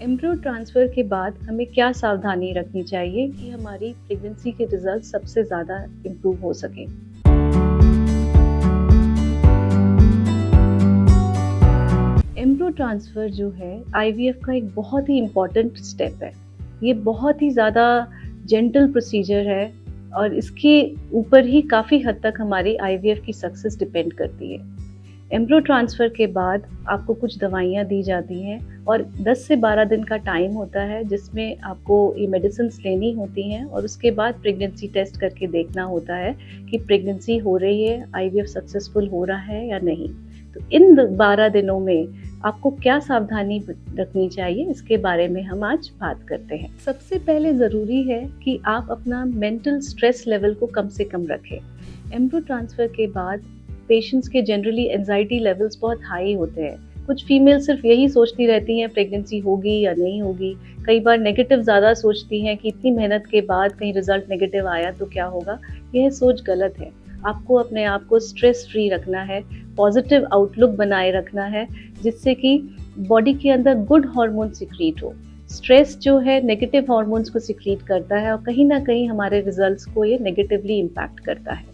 Embryo transfer के बाद हमें क्या सावधानी रखनी चाहिए कि हमारी प्रेगनेंसी के रिज़ल्ट सबसे ज़्यादा इम्प्रूव हो सकें? एम्ब्रियो ट्रांसफ़र जो है आईवीएफ का एक बहुत ही इम्पोर्टेंट स्टेप है। ये बहुत ही ज़्यादा जेंटल प्रोसीजर है और इसके ऊपर ही काफ़ी हद तक हमारी आईवीएफ की सक्सेस डिपेंड करती है। एम्ब्रियो ट्रांसफ़र के बाद आपको कुछ दवाइयाँ दी जाती हैं और 10 से 12 दिन का टाइम होता है जिसमें आपको ये मेडिसिन्स लेनी होती हैं और उसके बाद प्रेगनेंसी टेस्ट करके देखना होता है कि प्रेगनेंसी हो रही है, आईवीएफ सक्सेसफुल हो रहा है या नहीं। तो इन 12 दिनों में आपको क्या सावधानी रखनी चाहिए, इसके बारे में हम आज बात करते हैं। सबसे पहले ज़रूरी है कि आप अपना मेंटल स्ट्रेस लेवल को कम से कम रखें। एम्ब्रियो ट्रांसफ़र के बाद पेशेंट्स के जनरली एंजाइटी लेवल्स बहुत हाई होते हैं। कुछ फीमेल सिर्फ यही सोचती रहती हैं प्रेगनेंसी होगी या नहीं होगी। कई बार नेगेटिव ज़्यादा सोचती हैं कि इतनी मेहनत के बाद कहीं रिज़ल्ट नेगेटिव आया तो क्या होगा। यह सोच गलत है। आपको अपने आप को स्ट्रेस फ्री रखना है, पॉजिटिव आउटलुक बनाए रखना है जिससे कि बॉडी के अंदर गुड हार्मोन सिक्रीट हो। स्ट्रेस जो है नेगेटिव हार्मोन्स को सिक्रीट करता है और कहीं ना कहीं हमारे रिजल्ट्स को ये नेगेटिवली इम्पैक्ट करता है।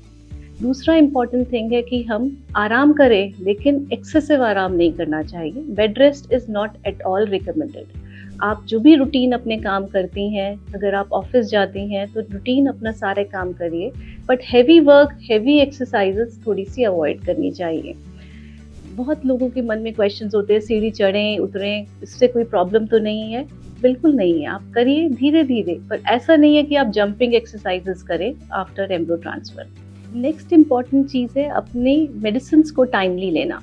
दूसरा इम्पॉर्टेंट थिंग है कि हम आराम करें लेकिन एक्सेसिव आराम नहीं करना चाहिए। Bed rest is not at all recommended. आप जो भी रूटीन अपने काम करती हैं, अगर आप ऑफिस जाती हैं तो रूटीन अपना सारे काम करिए, but heavy work, heavy exercises थोड़ी सी अवॉइड करनी चाहिए। बहुत लोगों के मन में क्वेश्चंस होते हैं, सीढ़ी चढ़ें उतरें, इससे कोई प्रॉब्लम तो नहीं है? बिल्कुल नहीं है, आप करिए धीरे धीरे, पर ऐसा नहीं है कि आप जंपिंग एक्सरसाइजेस करें after embryo transfer. Next important चीज़ है अपनी मेडिसिन्स को टाइमली लेना।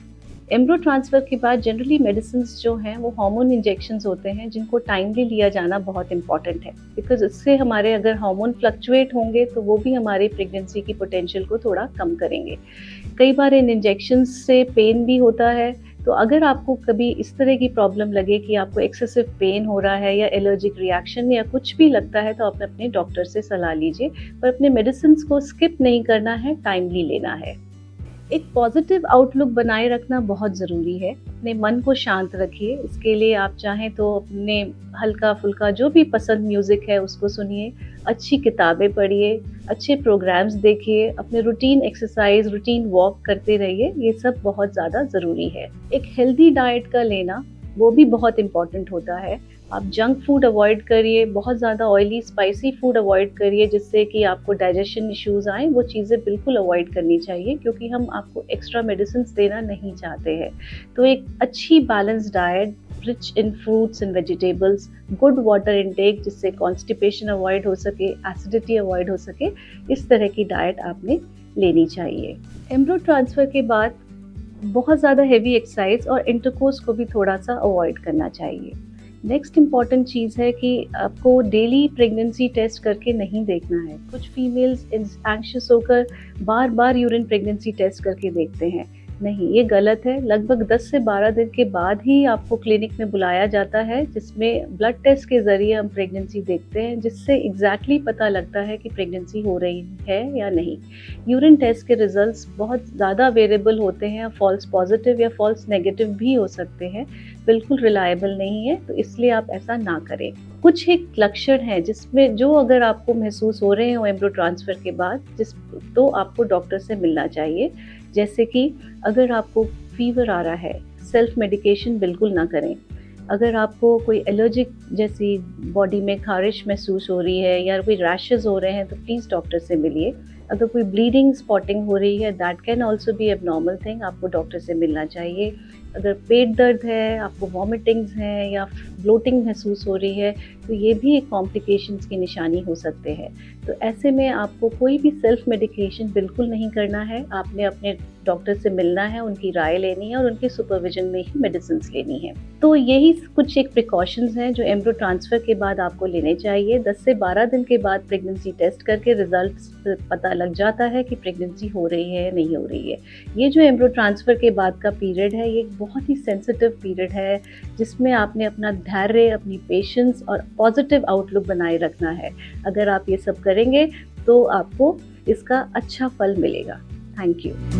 एम्ब्रियो ट्रांसफ़र के बाद जनरली मेडिसिन्स जो हैं वो हार्मोन इंजेक्शंस होते हैं जिनको टाइमली लिया जाना बहुत इंपॉर्टेंट है, बिकॉज इससे हमारे अगर हार्मोन फ्लक्चुएट होंगे तो वो भी हमारी प्रेगनेंसी की पोटेंशियल को थोड़ा कम करेंगे। कई बार इन इंजेक्शंस से पेन भी होता है, तो अगर आपको कभी इस तरह की प्रॉब्लम लगे कि आपको एक्सेसिव पेन हो रहा है या एलर्जिक रिएक्शन या कुछ भी लगता है तो आप अपने डॉक्टर से सलाह लीजिए, पर अपने मेडिसिन्स को स्किप नहीं करना है, टाइमली लेना है। एक पॉजिटिव आउटलुक बनाए रखना बहुत ज़रूरी है। अपने मन को शांत रखिए। इसके लिए आप चाहें तो अपने हल्का फुल्का जो भी पसंद म्यूज़िक है उसको सुनिए, अच्छी किताबें पढ़िए, अच्छे प्रोग्राम्स देखिए, अपने रूटीन एक्सरसाइज, रूटीन वॉक करते रहिए। ये सब बहुत ज़्यादा ज़रूरी है। एक हेल्दी डाइट का लेना वो भी बहुत इम्पॉर्टेंट होता है। आप जंक फूड अवॉइड करिए, बहुत ज़्यादा ऑयली स्पाइसी फूड अवॉइड करिए जिससे कि आपको डाइजेशन इश्यूज़ आएँ। वो चीज़ें बिल्कुल अवॉइड करनी चाहिए क्योंकि हम आपको एक्स्ट्रा मेडिसिन्स देना नहीं चाहते हैं। तो एक अच्छी balance diet, rich in fruits and vegetables, good water intake जिससे कॉन्स्टिपेशन अवॉइड हो सके, एसिडिटी अवॉइड हो सके, इस तरह की डाइट आपने लेनी चाहिए। एम्ब्रियो ट्रांसफ़र के बाद बहुत ज़्यादा हेवी एक्सरसाइज और इंटरकोर्स को भी थोड़ा सा अवॉइड करना चाहिए। नेक्स्ट इम्पॉर्टेंट चीज़ है कि आपको डेली प्रेगनेंसी टेस्ट करके नहीं देखना है। कुछ फीमेल्स एंग्शियस होकर बार बार यूरिन प्रेगनेंसी टेस्ट करके देखते हैं। नहीं, ये गलत है। लगभग 10 से 12 दिन के बाद ही आपको क्लिनिक में बुलाया जाता है जिसमें ब्लड टेस्ट के ज़रिए हम प्रेगनेंसी देखते हैं, जिससे एग्जैक्टली पता लगता है कि प्रेगनेंसी हो रही है या नहीं। यूरिन टेस्ट के रिजल्ट्स बहुत ज़्यादा वेरिएबल होते हैं, फॉल्स पॉजिटिव या फॉल्स नेगेटिव भी हो सकते हैं, बिल्कुल रिलायबल नहीं है, तो इसलिए आप ऐसा ना करें। कुछ एक लक्षण हैं जिसमें जो अगर आपको महसूस हो रहे हो एम्ब्रियो ट्रांसफ़र के बाद, तो आपको डॉक्टर से मिलना चाहिए। जैसे कि अगर आपको फीवर आ रहा है, सेल्फ मेडिकेशन बिल्कुल ना करें। अगर आपको कोई एलर्जिक जैसी बॉडी में खारिश महसूस हो रही है या कोई रैशेज़ हो रहे हैं तो प्लीज़ डॉक्टर से मिलिए। अगर कोई ब्लीडिंग, स्पॉटिंग हो रही है, that can also be abnormal thing, आपको डॉक्टर से मिलना चाहिए। अगर पेट दर्द है, आपको वॉमिटिंग्स हैं या ब्लोटिंग महसूस हो रही है, तो ये भी एक कॉम्प्लिकेशंस की निशानी हो सकते हैं। तो ऐसे में आपको कोई भी सेल्फ मेडिकेशन बिल्कुल नहीं करना है। आपने अपने डॉक्टर से मिलना है, उनकी राय लेनी है और उनके सुपरविजन में ही मेडिसिन्स लेनी है। तो यही कुछ एक प्रिकॉशंस हैं जो एम्ब्रियो ट्रांसफ़र के बाद आपको लेने चाहिए। 10 से 12 दिन के बाद प्रेगनेंसी टेस्ट करके रिजल्ट्स पता लग जाता है कि प्रेगनेंसी हो रही है या नहीं हो रही है। ये जो एम्ब्रियो ट्रांसफ़र के बाद का पीरियड है, ये बहुत ही सेंसिटिव पीरियड है जिसमें आपने अपना धैर्य, अपनी पेशेंस और पॉजिटिव आउटलुक बनाए रखना है। अगर आप ये सब करेंगे तो आपको इसका अच्छा फल मिलेगा। Thank you.